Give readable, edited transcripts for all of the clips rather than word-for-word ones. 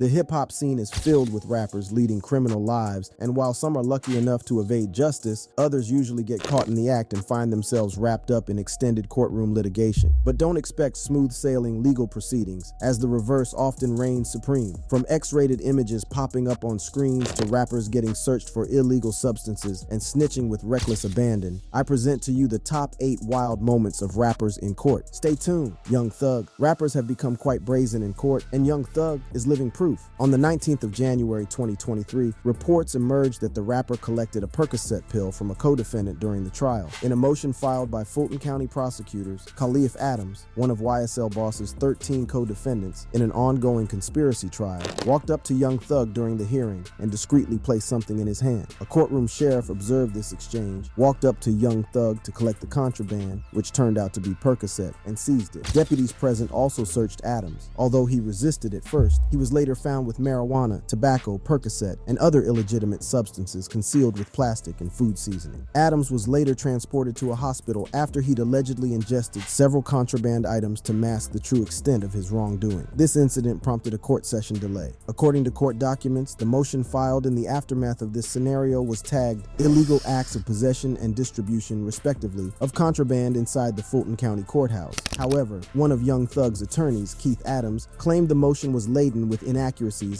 The hip-hop scene is filled with rappers leading criminal lives, and while some are lucky enough to evade justice, others usually get caught in the act and find themselves wrapped up in extended courtroom litigation. But don't expect smooth-sailing legal proceedings, as the reverse often reigns supreme. From X-rated images popping up on screens to rappers getting searched for illegal substances and snitching with reckless abandon, I present to you the top 8 wild moments of rappers in court. Stay tuned. Young Thug. Rappers have become quite brazen in court, and Young Thug is living proof. On the 19th of January 2023, reports emerged that the rapper collected a Percocet pill from a co-defendant during the trial. In a motion filed by Fulton County prosecutors, Khalif Adams, one of YSL Boss's 13 co-defendants in an ongoing conspiracy trial, walked up to Young Thug during the hearing and discreetly placed something in his hand. A courtroom sheriff observed this exchange, walked up to Young Thug to collect the contraband, which turned out to be Percocet, and seized it. Deputies present also searched Adams. Although he resisted at first, he was later found with marijuana, tobacco, Percocet, and other illegitimate substances concealed with plastic and food seasoning. Adams was later transported to a hospital after he'd allegedly ingested several contraband items to mask the true extent of his wrongdoing. This incident prompted a court session delay. According to court documents, the motion filed in the aftermath of this scenario was tagged illegal acts of possession and distribution, respectively, of contraband inside the Fulton County Courthouse. However, one of Young Thug's attorneys, Keith Adams, claimed the motion was laden with inaccuracies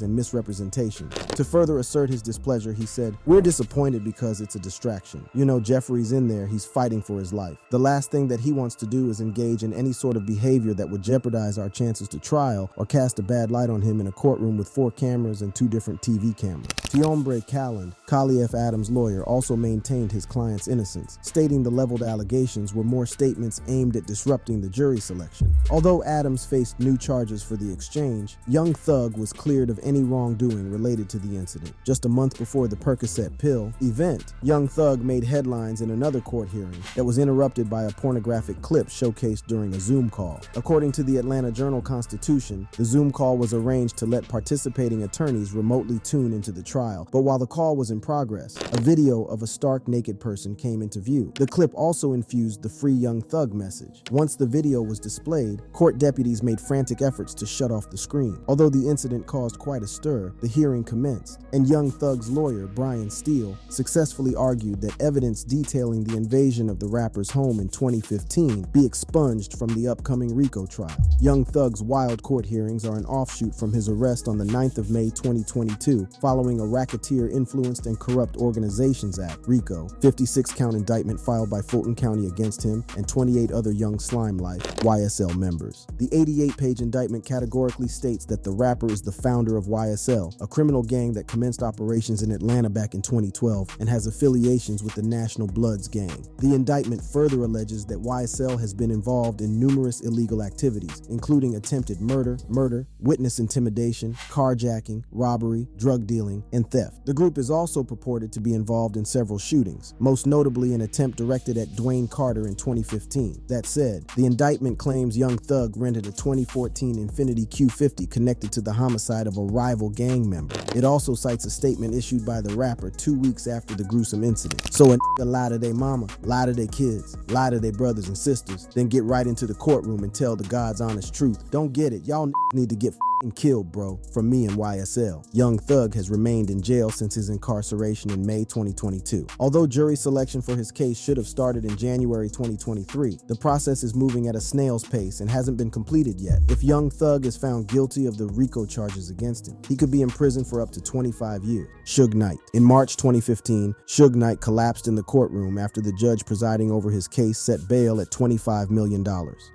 and misrepresentation. To further assert his displeasure, he said, "We're disappointed because it's a distraction. You know, Jeffrey's in there, he's fighting for his life. The last thing that he wants to do is engage in any sort of behavior that would jeopardize our chances to trial or cast a bad light on him in a courtroom with 4 cameras and 2 different TV cameras." Tiombre Calland, Khalif Adams' lawyer, also maintained his client's innocence, stating the leveled allegations were more statements aimed at disrupting the jury selection. Although Adams faced new charges for the exchange, Young Thug was cleared of any wrongdoing related to the incident. Just a month before the Percocet pill event, Young Thug made headlines in another court hearing that was interrupted by a pornographic clip showcased during a Zoom call. According to the Atlanta Journal-Constitution, the Zoom call was arranged to let participating attorneys remotely tune into the trial, but while the call was in progress, a video of a stark naked person came into view. The clip also infused the Free Young Thug message. Once the video was displayed, court deputies made frantic efforts to shut off the screen. Although the incident caused quite a stir, the hearing commenced, and Young Thug's lawyer, Brian Steele, successfully argued that evidence detailing the invasion of the rapper's home in 2015 be expunged from the upcoming RICO trial. Young Thug's wild court hearings are an offshoot from his arrest on the 9th of May 2022, following a Racketeer Influenced and Corrupt Organizations Act, RICO, 56-count indictment filed by Fulton County against him and 28 other Young Slime Life, YSL members. The 88-page indictment categorically states that the rapper is the founder of YSL, a criminal gang that commenced operations in Atlanta back in 2012 and has affiliations with the National Bloods gang. The indictment further alleges that YSL has been involved in numerous illegal activities, including attempted murder, witness intimidation, carjacking, robbery, drug dealing, and theft. The group is also purported to be involved in several shootings, most notably an attempt directed at Dwayne Carter in 2015. That said, the indictment claims Young Thug rented a 2014 Infiniti Q50 connected to the homicide of a rival gang member. It also cites a statement issued by the rapper 2 weeks after the gruesome incident. So a nigga lie to their mama, lie to their kids, lie to their brothers and sisters, then get right into the courtroom and tell the God's honest truth. Don't get it. Y'all need to get killed, bro, from me and YSL. Young Thug has remained in jail since his incarceration in May 2022. Although jury selection for his case should have started in January 2023, the process is moving at a snail's pace and hasn't been completed yet. If Young Thug is found guilty of the RICO charges against him, he could be in prison for up to 25 years. Suge Knight. In March 2015, Suge Knight collapsed in the courtroom after the judge presiding over his case set bail at $25 million.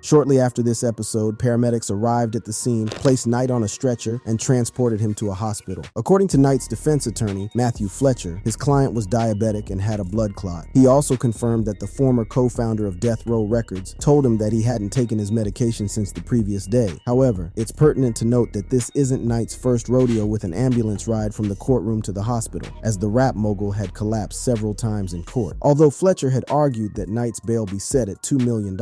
Shortly after this episode, paramedics arrived at the scene, placed Knight on a stretcher, and transported him to a hospital. According to Knight's defense attorney, Matthew Fletcher, his client was diabetic and had a blood clot. He also confirmed that the former co-founder of Death Row Records told him that he hadn't taken his medication since the previous day. However, it's pertinent to note that this isn't Knight's first rodeo with an ambulance ride from the courtroom to the hospital, as the rap mogul had collapsed several times in court. Although Fletcher had argued that Knight's bail be set at $2 million,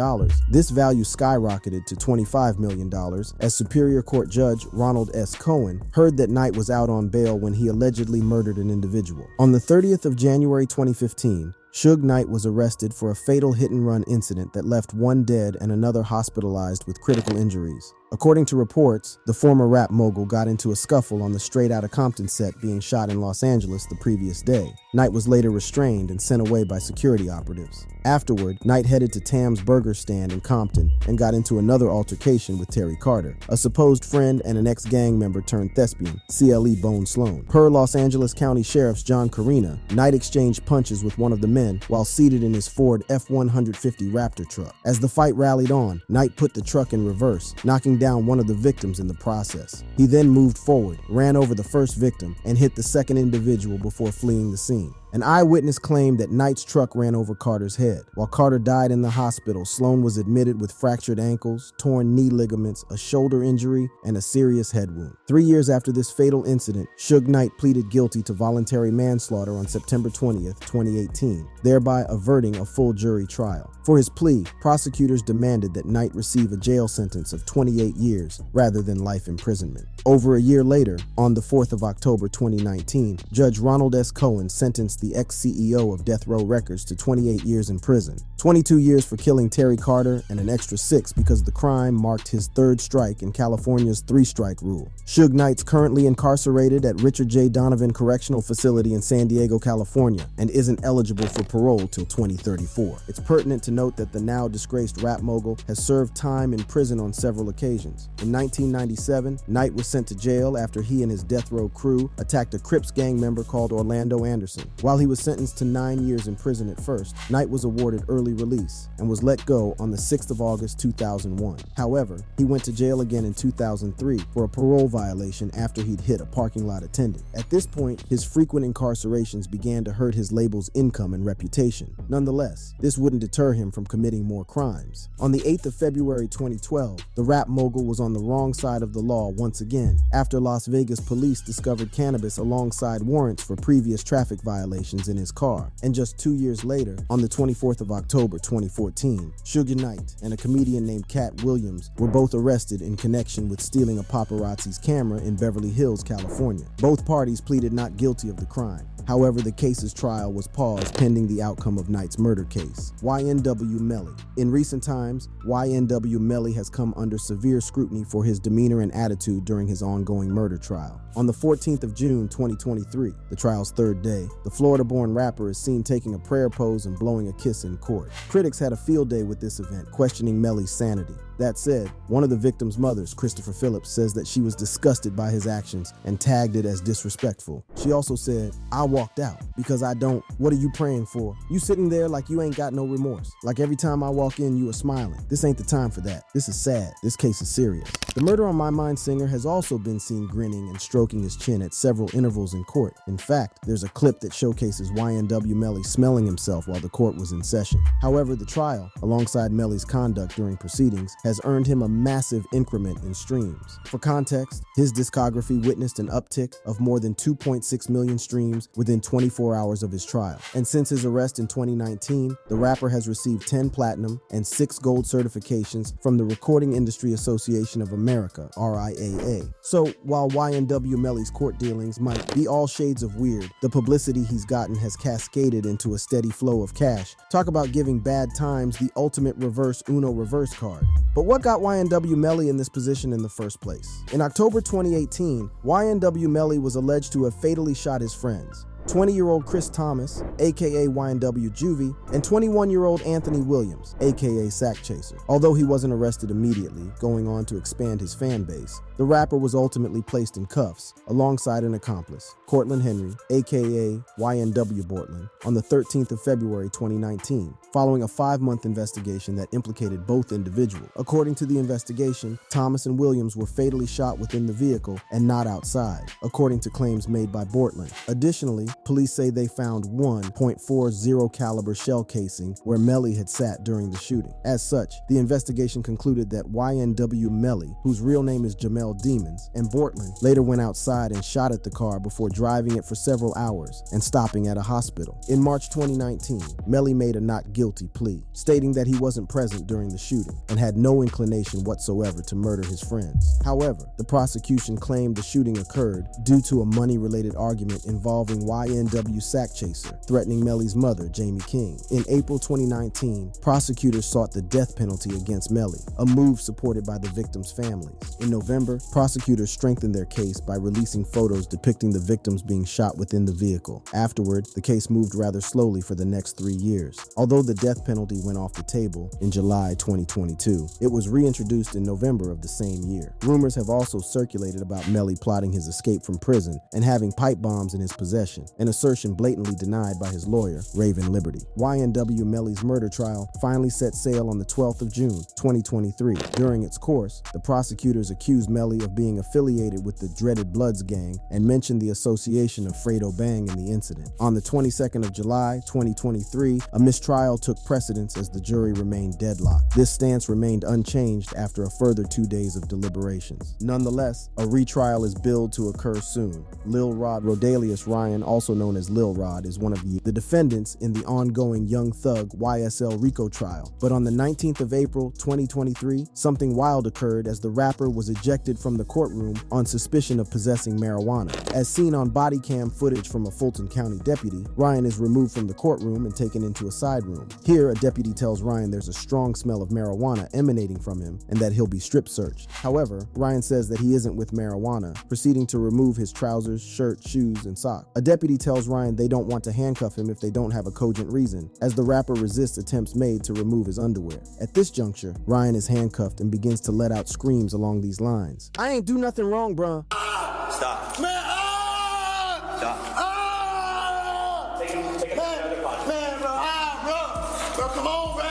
this value skyrocketed to $25 million as Superior Court Judge Ronald S. Cohen heard that Knight was out on bail when he allegedly murdered an individual. On the 30th of January 2015, Suge Knight was arrested for a fatal hit-and-run incident that left one dead and another hospitalized with critical injuries. According to reports, the former rap mogul got into a scuffle on the Straight Outta Compton set being shot in Los Angeles the previous day. Knight was later restrained and sent away by security operatives. Afterward, Knight headed to Tam's Burger Stand in Compton and got into another altercation with Terry Carter, a supposed friend and an ex-gang member turned thespian, CLE Bone Sloan. Per Los Angeles County Sheriff's John Carina, Knight exchanged punches with one of the men while seated in his Ford F-150 Raptor truck. As the fight rallied on, Knight put the truck in reverse, knocking down one of the victims in the process. He then moved forward, ran over the first victim, and hit the second individual before fleeing the scene. An eyewitness claimed that Knight's truck ran over Carter's head. While Carter died in the hospital, Sloan was admitted with fractured ankles, torn knee ligaments, a shoulder injury, and a serious head wound. 3 years after this fatal incident, Suge Knight pleaded guilty to voluntary manslaughter on September 20th, 2018, thereby averting a full jury trial. For his plea, prosecutors demanded that Knight receive a jail sentence of 28 years rather than life imprisonment. Over a year later, on the 4th of October 2019, Judge Ronald S. Cohen sentenced the ex-CEO of Death Row Records to 28 years in prison, 22 years for killing Terry Carter, and an extra 6 because the crime marked his third strike in California's 3-strike rule. Suge Knight's currently incarcerated at Richard J. Donovan Correctional Facility in San Diego, California, and isn't eligible for parole till 2034. It's pertinent to note that the now disgraced rap mogul has served time in prison on several occasions. In 1997, Knight was sent to jail after he and his Death Row crew attacked a Crips gang member called Orlando Anderson. While he was sentenced to 9 years in prison at first, Knight was awarded early release and was let go on the 6th of August 2001. However, he went to jail again in 2003 for a parole violation after he'd hit a parking lot attendant. At this point, his frequent incarcerations began to hurt his label's income and reputation. Nonetheless, this wouldn't deter him from committing more crimes. On the 8th of February 2012, the rap mogul was on the wrong side of the law once again, after Las Vegas police discovered cannabis alongside warrants for previous traffic violations in his car. And just 2 years later, on the 24th of October 2014, Suge Knight and a comedian named Cat Williams were both arrested in connection with stealing a paparazzi's camera in Beverly Hills, California. Both parties pleaded not guilty of the crime. However, the case's trial was paused pending the outcome of Knight's murder case. YNW Melly. In recent times, YNW Melly has come under severe scrutiny for his demeanor and attitude during his ongoing murder trial. On the 14th of June 2023, the trial's third day, the Florida-born rapper is seen taking a prayer pose and blowing a kiss in court. Critics had a field day with this event, questioning Melly's sanity. That said, one of the victim's mothers, Christopher Phillips, says that she was disgusted by his actions and tagged it as disrespectful. She also said, "I walked out because I don't. What are you praying for? You sitting there like you ain't got no remorse. Like every time I walk in, you are smiling. This ain't the time for that. This is sad. This case is serious." The Murder on My Mind singer has also been seen grinning and stroking his chin at several intervals in court. In fact, there's a clip that showcases YNW Melly smelling himself while the court was in session. However, the trial, alongside Melly's conduct during proceedings, has earned him a massive increment in streams. For context, his discography witnessed an uptick of more than 2.6 million streams within 24 hours of his trial. And since his arrest in 2019, the rapper has received 10 platinum and 6 gold certifications from the Recording Industry Association of America, RIAA. So while YNW Melly's court dealings might be all shades of weird, the publicity he's gotten has cascaded into a steady flow of cash. Talk about giving bad times the ultimate reverse Uno reverse card. But what got YNW Melly in this position in the first place? In October 2018, YNW Melly was alleged to have fatally shot his friends, 20-year-old Chris Thomas, aka YNW Juvie, and 21-year-old Anthony Williams, aka Sack Chaser. Although he wasn't arrested immediately, going on to expand his fan base, the rapper was ultimately placed in cuffs alongside an accomplice, Cortland Henry, aka YNW Bortland, on the 13th of February 2019, following a 5-month investigation that implicated both individuals. According to the investigation, Thomas and Williams were fatally shot within the vehicle and not outside, according to claims made by Bortland. Additionally, police say they found one .40 caliber shell casing where Melly had sat during the shooting. As such, the investigation concluded that YNW Melly, whose real name is Jamel Demons, and Bortland later went outside and shot at the car before driving it for several hours and stopping at a hospital. In March 2019, Melly made a not guilty plea, stating that he wasn't present during the shooting and had no inclination whatsoever to murder his friends. However, the prosecution claimed the shooting occurred due to a money-related argument involving YNW sack chaser, threatening Melly's mother, Jamie King. In April 2019, prosecutors sought the death penalty against Melly, a move supported by the victims' families. In November, prosecutors strengthened their case by releasing photos depicting the victims being shot within the vehicle. Afterward, the case moved rather slowly for the next 3 years. Although the death penalty went off the table in July 2022, it was reintroduced in November of the same year. Rumors have also circulated about Melly plotting his escape from prison and having pipe bombs in his possession, an assertion blatantly denied by his lawyer, Raven Liberty. YNW Melly's murder trial finally set sail on the 12th of June, 2023. During its course, the prosecutors accused Melly of being affiliated with the dreaded Bloods gang and mentioned the association of Fredo Bang in the incident. On the 22nd of July, 2023, a mistrial took precedence as the jury remained deadlocked. This stance remained unchanged after a further 2 days of deliberations. Nonetheless, a retrial is billed to occur soon. Lil Rod Rodalius Ryan, also known as Lil Rod, is one of the defendants in the ongoing Young Thug YSL RICO trial. But on the 19th of April, 2023, something wild occurred as the rapper was ejected from the courtroom on suspicion of possessing marijuana. As seen on body cam footage from a Fulton County deputy, Ryan is removed from the courtroom and taken into a side room. Here, a deputy tells Ryan there's a strong smell of marijuana emanating from him and that he'll be strip searched. However, Ryan says that he isn't with marijuana, proceeding to remove his trousers, shirt, shoes, and socks. A deputy tells Ryan they don't want to handcuff him if they don't have a cogent reason, as the rapper resists attempts made to remove his underwear. At this juncture, Ryan is handcuffed and begins to let out screams along these lines. "I ain't do nothing wrong, bruh." Stop. Man, stop. Bro, come on, man.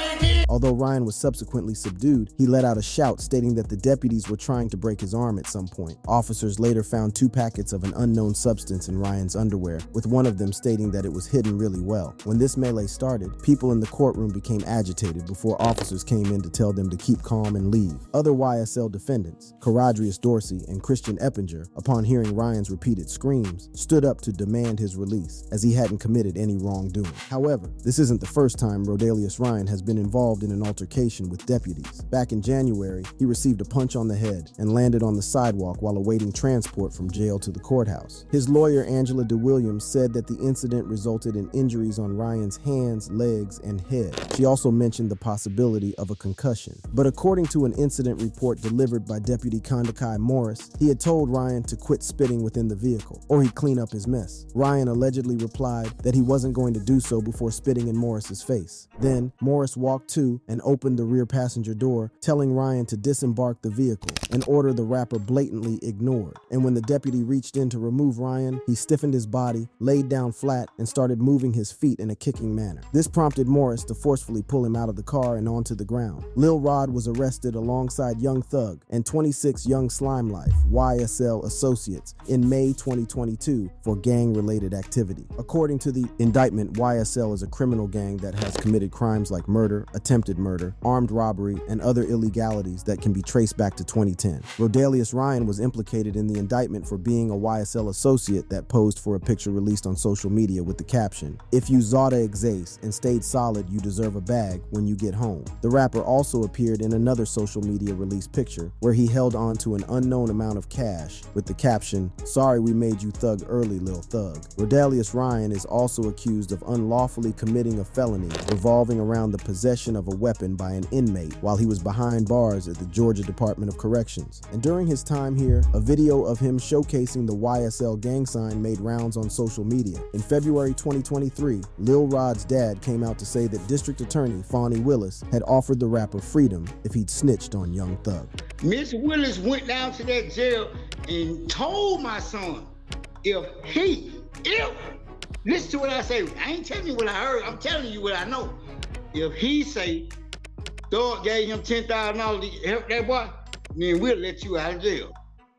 Although Ryan was subsequently subdued, he let out a shout stating that the deputies were trying to break his arm at some point. Officers later found 2 packets of an unknown substance in Ryan's underwear, with one of them stating that it was hidden really well. When this melee started, people in the courtroom became agitated before officers came in to tell them to keep calm and leave. Other YSL defendants, Caradrius Dorsey and Christian Eppinger, upon hearing Ryan's repeated screams, stood up to demand his release, as he hadn't committed any wrongdoing. However, this isn't the first time Rodalius Ryan has been involved in an altercation with deputies. Back in January, he received a punch on the head and landed on the sidewalk while awaiting transport from jail to the courthouse. His lawyer, Angela DeWilliams, said that the incident resulted in injuries on Ryan's hands, legs, and head. She also mentioned the possibility of a concussion. But according to an incident report delivered by Deputy Kondakai Morris, he had told Ryan to quit spitting within the vehicle, or he'd clean up his mess. Ryan allegedly replied that he wasn't going to do so before spitting in Morris's face. Then, Morris walked to and opened the rear passenger door, telling Ryan to disembark the vehicle, an order the rapper blatantly ignored. And when the deputy reached in to remove Ryan, he stiffened his body, laid down flat, and started moving his feet in a kicking manner. This prompted Morris to forcefully pull him out of the car and onto the ground. Lil Rod was arrested alongside Young Thug and 26 Young Slime Life, YSL associates, in May 2022 for gang-related activity. According to the indictment, YSL is a criminal gang that has committed crimes like murder, attempted murder, armed robbery, and other illegalities that can be traced back to 2010. Rodalius Ryan was implicated in the indictment for being a YSL associate that posed for a picture released on social media with the caption, "If you Zada exace and stayed solid, you deserve a bag when you get home." The rapper also appeared in another social media release picture where he held on to an unknown amount of cash with the caption, "Sorry we made you thug early, Lil Thug." Rodalius Ryan is also accused of unlawfully committing a felony revolving around the possession of a weapon by an inmate while he was behind bars at the Georgia Department of Corrections. And during his time here, a video of him showcasing the YSL gang sign made rounds on social media. In February 2023, Lil Rod's dad came out to say that District Attorney Fonnie Willis had offered the rapper freedom if he'd snitched on Young Thug. Miss Willis went down to that jail and told my son, listen to what I say, I ain't telling you what I heard, I'm telling you what I know. If he say, Thug gave him $10,000 to help that boy, then we'll let you out of jail.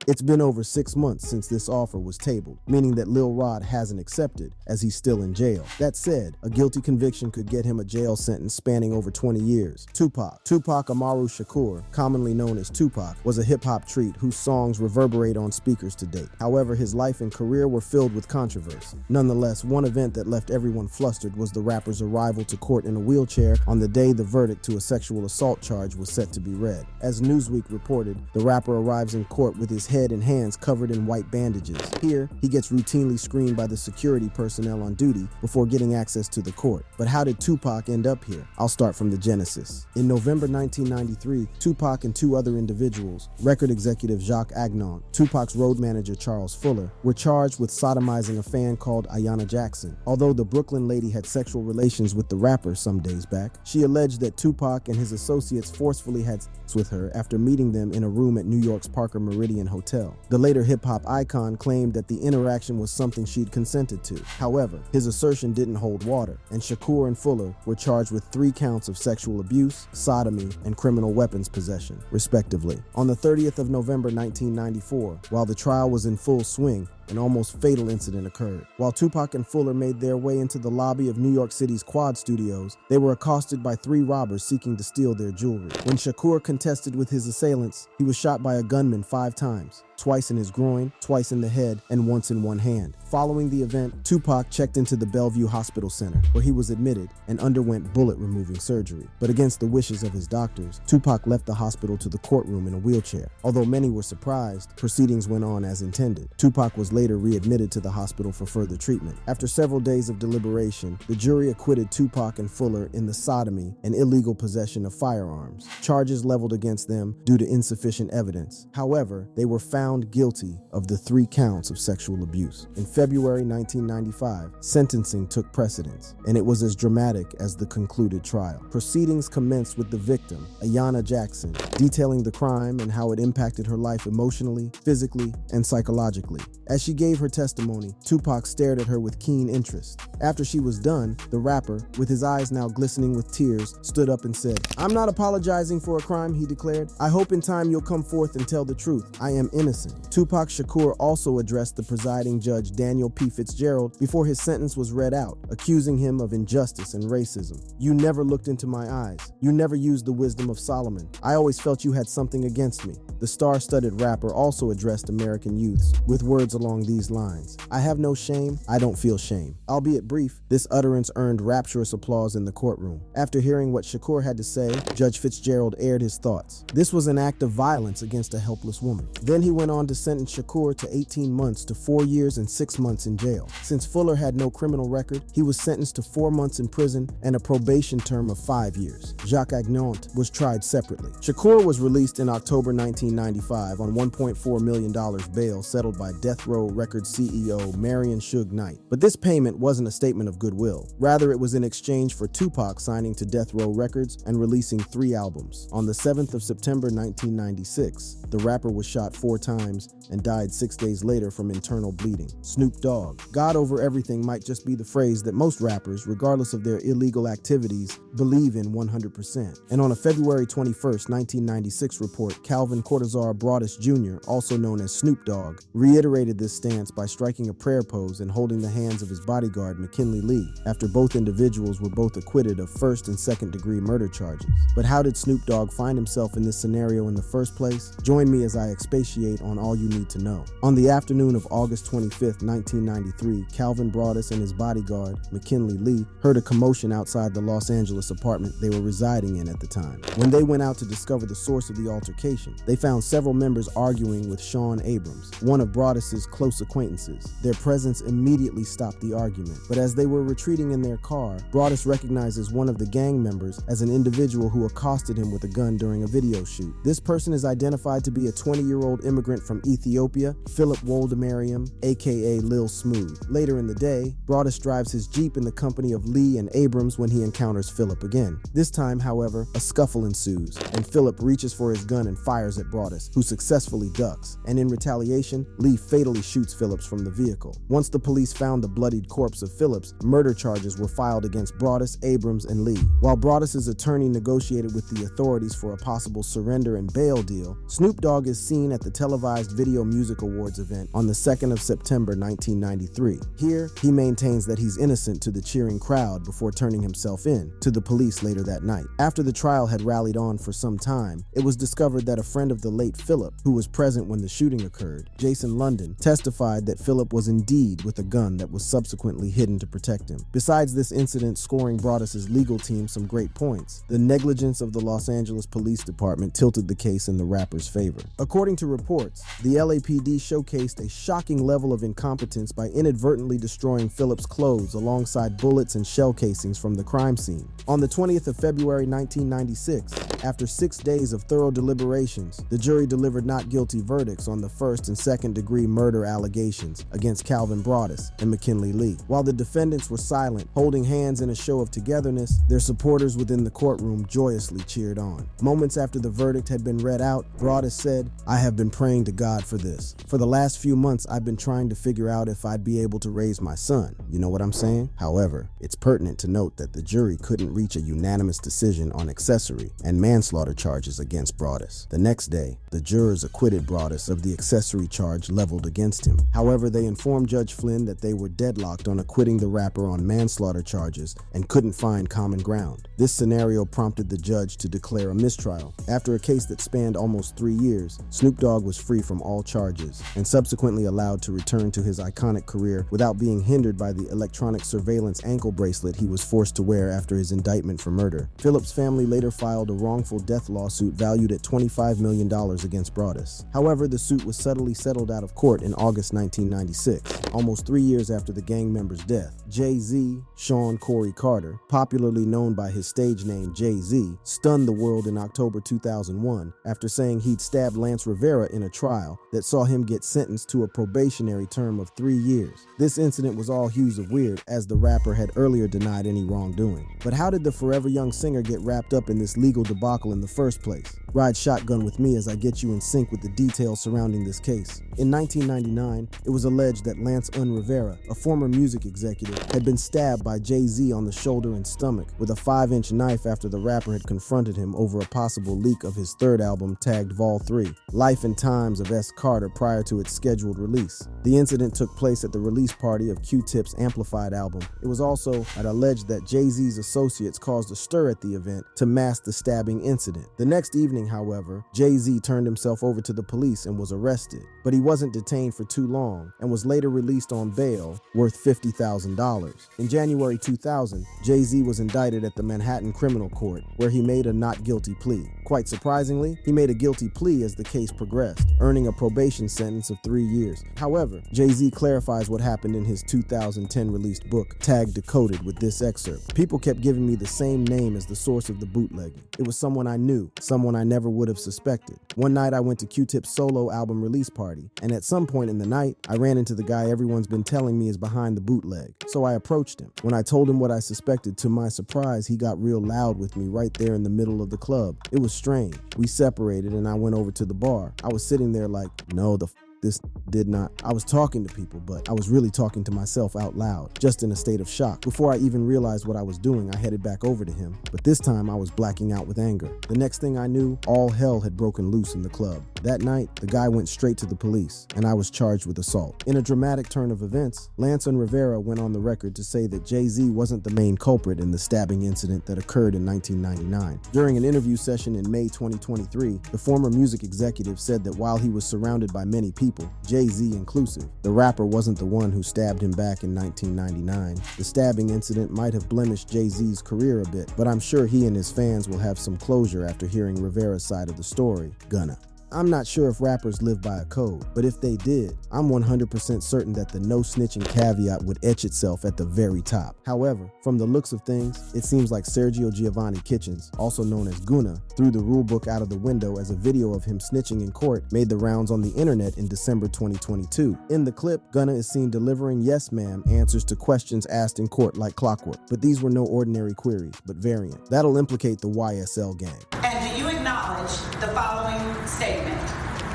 It's been over 6 months since this offer was tabled, meaning that Lil Rod hasn't accepted, as he's still in jail. That said, a guilty conviction could get him a jail sentence spanning over 20 years. Tupac Amaru Shakur, commonly known as Tupac, was a hip-hop treat whose songs reverberate on speakers to date. However, his life and career were filled with controversy. Nonetheless, one event that left everyone flustered was the rapper's arrival to court in a wheelchair on the day the verdict to a sexual assault charge was set to be read. As Newsweek reported, the rapper arrives in court with his head head and hands covered in white bandages. Here, he gets routinely screened by the security personnel on duty before getting access to the court. But how did Tupac end up here? I'll start from the genesis. In November 1993, Tupac and two other individuals, record executive Jacques Agnon, Tupac's road manager Charles Fuller, were charged with sodomizing a fan called Ayanna Jackson. Although the Brooklyn lady had sexual relations with the rapper some days back, she alleged that Tupac and his associates forcefully had sex with her after meeting them in a room at New York's Parker Meridian Hotel. The later hip-hop icon claimed that the interaction was something she'd consented to. However, his assertion didn't hold water, and Shakur and Fuller were charged with 3 counts of sexual abuse, sodomy, and criminal weapons possession, respectively. On the 30th of November 1994, while the trial was in full swing, an almost fatal incident occurred. While Tupac and Fuller made their way into the lobby of New York City's Quad Studios, they were accosted by 3 robbers seeking to steal their jewelry. When Shakur contested with his assailants, he was shot by a gunman 5 times. Twice in his groin, twice in the head, and once in one hand. Following the event, Tupac checked into the Bellevue Hospital Center, where he was admitted and underwent bullet-removing surgery. But against the wishes of his doctors, Tupac left the hospital to the courtroom in a wheelchair. Although many were surprised, proceedings went on as intended. Tupac was later readmitted to the hospital for further treatment. After several days of deliberation, the jury acquitted Tupac and Fuller in the sodomy and illegal possession of firearms, charges leveled against them due to insufficient evidence. However, they were found guilty of the 3 counts of sexual abuse. In February 1995, sentencing took precedence, and it was as dramatic as the concluded trial. Proceedings commenced with the victim, Ayanna Jackson, detailing the crime and how it impacted her life emotionally, physically, and psychologically. As she gave her testimony, Tupac stared at her with keen interest. After she was done, the rapper, with his eyes now glistening with tears, stood up and said, "I'm not apologizing for a crime," he declared. "I hope in time you'll come forth and tell the truth. I am innocent." Tupac Shakur also addressed the presiding judge Daniel P. Fitzgerald before his sentence was read out, accusing him of injustice and racism. "You never looked into my eyes. You never used the wisdom of Solomon. I always felt you had something against me." The star-studded rapper also addressed American youths with words along these lines: "I have no shame. I don't feel shame." Albeit brief, this utterance earned rapturous applause in the courtroom. After hearing what Shakur had to say, Judge Fitzgerald aired his thoughts. This was an act of violence against a helpless woman. Then he went on to sentence Shakur to 18 months to 4 years and 6 months in jail. Since Fuller had no criminal record, he was sentenced to 4 months in prison and a probation term of 5 years. Jacques Agnon was tried separately. Shakur was released in October 1995 on $1.4 million bail settled by Death Row Records CEO Marion Suge Knight. But this payment wasn't a statement of goodwill. Rather, it was in exchange for Tupac signing to Death Row Records and releasing 3 albums. On the 7th of September 1996, the rapper was shot 4 times and died 6 days later from internal bleeding. Snoop Dogg. God over everything might just be the phrase that most rappers, regardless of their illegal activities, believe in 100%. And on a February 21st, 1996 report, Calvin Cortazar Broadus Jr., also known as Snoop Dogg, reiterated this stance by striking a prayer pose and holding the hands of his bodyguard McKinley Lee, after both individuals were both acquitted of 1st and 2nd degree murder charges. But how did Snoop Dogg find himself in this scenario in the first place? Join me as I expatiate on all you need to know. On the afternoon of August 25th, 1993, Calvin Broadus and his bodyguard, McKinley Lee, heard a commotion outside the Los Angeles apartment they were residing in at the time. When they went out to discover the source of the altercation, they found several members arguing with Sean Abrams, one of Broadus's close acquaintances. Their presence immediately stopped the argument, but as they were retreating in their car, Broadus recognizes one of the gang members as an individual who accosted him with a gun during a video shoot. This person is identified to be a 20-year-old immigrant from Ethiopia, Philip Woldemariam, aka Lil Smooth. Later in the day, Broadus drives his Jeep in the company of Lee and Abrams when he encounters Philip again. This time, however, a scuffle ensues, and Philip reaches for his gun and fires at Broadus, who successfully ducks. And in retaliation, Lee fatally shoots Phillips from the vehicle. Once the police found the bloodied corpse of Phillips, murder charges were filed against Broadus, Abrams, and Lee. While Broadus's attorney negotiated with the authorities for a possible surrender and bail deal, Snoop Dogg is seen at the televised Video Music Awards event on the 2nd of September 1993. Here, he maintains that he's innocent to the cheering crowd before turning himself in to the police later that night. After the trial had rallied on for some time, it was discovered that a friend of the late Philip, who was present when the shooting occurred, Jason London, testified that Philip was indeed with a gun that was subsequently hidden to protect him. Besides this incident scoring Broadus's legal team some great points, the negligence of the Los Angeles Police Department tilted the case in the rapper's favor. According to reports, reports. The LAPD showcased a shocking level of incompetence by inadvertently destroying Phillips' clothes alongside bullets and shell casings from the crime scene. On the 20th of February 1996, after 6 days of thorough deliberations, the jury delivered not guilty verdicts on the first and second-degree murder allegations against Calvin Broadus and McKinley Lee. While the defendants were silent, holding hands in a show of togetherness, their supporters within the courtroom joyously cheered on. Moments after the verdict had been read out, Broadus said, "I have been praying to God for this. For the last few months, I've been trying to figure out if I'd be able to raise my son. You know what I'm saying?" However, it's pertinent to note that the jury couldn't reach a unanimous decision on accessory and manslaughter charges against Broadus. The next day, the jurors acquitted Broadus of the accessory charge leveled against him. However, they informed Judge Flynn that they were deadlocked on acquitting the rapper on manslaughter charges and couldn't find common ground. This scenario prompted the judge to declare a mistrial. After a case that spanned almost 3 years, Snoop Dogg was free from all charges and subsequently allowed to return to his iconic career without being hindered by the electronic surveillance ankle bracelet he was forced to wear after his indictment for murder. Phillips' family later filed a wrongful death lawsuit valued at $25 million against Broadus. However, the suit was subtly settled out of court in August 1996, almost 3 years after the gang member's death. JayZ, Sean Corey Carter, popularly known by his stage name JayZ, stunned the world in October 2001 after saying he'd stabbed Lance Rivera in a trial that saw him get sentenced to a probationary term of 3 years. This incident was all hues of weird, as the rapper had earlier denied any wrongdoing. But how did the forever young singer get wrapped up in this legal debacle in the first place? Ride shotgun with me as I get you in sync with the details surrounding this case. In 1999, it was alleged that Lance Rivera, a former music executive, had been stabbed by JayZ on the shoulder and stomach with a 5-inch knife after the rapper had confronted him over a possible leak of his third album tagged Vol 3, Life and Times of S. Carter, prior to its scheduled release. The incident took place at the release party of Q-Tip's Amplified album. It was also alleged that JayZ's associates caused a stir at the event to mask the stabbing incident. The next evening, however, JayZ turned himself over to the police and was arrested, but he wasn't detained for too long and was later released on bail worth $50,000. In January 2000, JayZ was indicted at the Manhattan Criminal Court, where he made a not guilty plea. Quite surprisingly, he made a guilty plea as the case progressed, earning a probation sentence of 3 years. However, JayZ clarifies what happened in his 2010 released book, tagged Decoded, with this excerpt. "People kept giving me the same name as the source of the bootlegging. It was someone I knew, someone I never would have suspected. One night I went to Q-Tip's solo album release party, and at some point in the night, I ran into the guy everyone's been telling me is behind the bootleg. So I approached him. When I told him what I suspected, to my surprise, he got real loud with me right there in the middle of the club. It was strange. We separated and I went over to the bar. I was sitting there like, no, this did not. I was talking to people, but I was really talking to myself out loud, just in a state of shock. Before I even realized what I was doing, I headed back over to him, but this time I was blacking out with anger. The next thing I knew, all hell had broken loose in the club. That night, the guy went straight to the police, and I was charged with assault. In a dramatic turn of events, Lance Rivera went on the record to say that JayZ wasn't the main culprit in the stabbing incident that occurred in 1999. During an interview session in May 2023, the former music executive said that while he was surrounded by many people, JayZ inclusive, the rapper wasn't the one who stabbed him back in 1999. The stabbing incident might have blemished JayZ's career a bit, but I'm sure he and his fans will have some closure after hearing Rivera's side of the story. Gunna. I'm not sure if rappers live by a code, but if they did, I'm 100% certain that the no snitching caveat would etch itself at the very top. However, from the looks of things, it seems like Sergio Giovanni Kitchens, also known as Gunna, threw the rulebook out of the window as a video of him snitching in court made the rounds on the internet in December 2022. In the clip, Gunna is seen delivering yes ma'am answers to questions asked in court like clockwork, but these were no ordinary queries, but variant. That'll implicate the YSL gang. And do you acknowledge the following statement?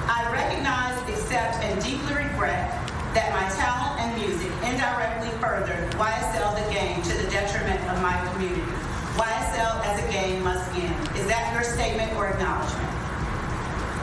I recognize, accept, and deeply regret that my talent and music indirectly furthered YSL the gang to the detriment of my community. YSL as a gang must end. Is that your statement or acknowledgement?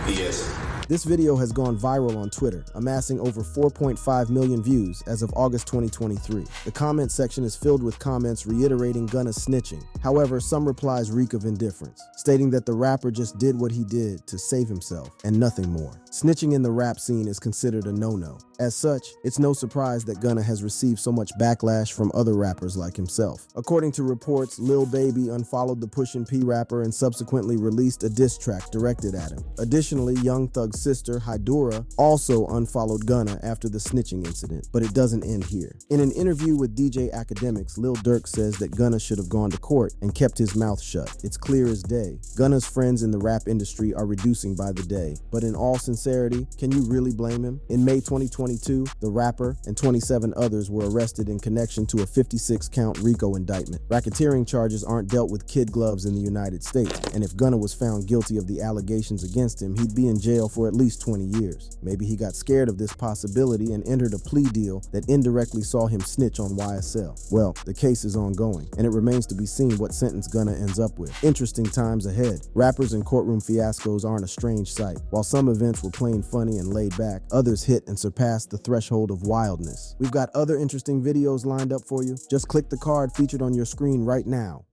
Yes. This video has gone viral on Twitter, amassing over 4.5 million views as of August 2023. The comment section is filled with comments reiterating Gunna's snitching. However, some replies reek of indifference, stating that the rapper just did what he did to save himself and nothing more. Snitching in the rap scene is considered a no-no. As such, it's no surprise that Gunna has received so much backlash from other rappers like himself. According to reports, Lil Baby unfollowed the Pushin' P rapper and subsequently released a diss track directed at him. Additionally, Young Thug Tupac sister, Hydura, also unfollowed Gunna after the snitching incident, but it doesn't end here. In an interview with DJ Academics, Lil Durk says that Gunna should have gone to court and kept his mouth shut. It's clear as day. Gunna's friends in the rap industry are reducing by the day, but in all sincerity, can you really blame him? In May 2022, the rapper and 27 others were arrested in connection to a 56-count RICO indictment. Racketeering charges aren't dealt with kid gloves in the United States, and if Gunna was found guilty of the allegations against him, he'd be in jail for at least 20 years. Maybe he got scared of this possibility and entered a plea deal that indirectly saw him snitch on YSL. Well, the case is ongoing, and it remains to be seen what sentence Gunna ends up with. Interesting times ahead. Rappers and courtroom fiascos aren't a strange sight. While some events were plain funny and laid back, others hit and surpassed the threshold of wildness. We've got other interesting videos lined up for you. Just click the card featured on your screen right now.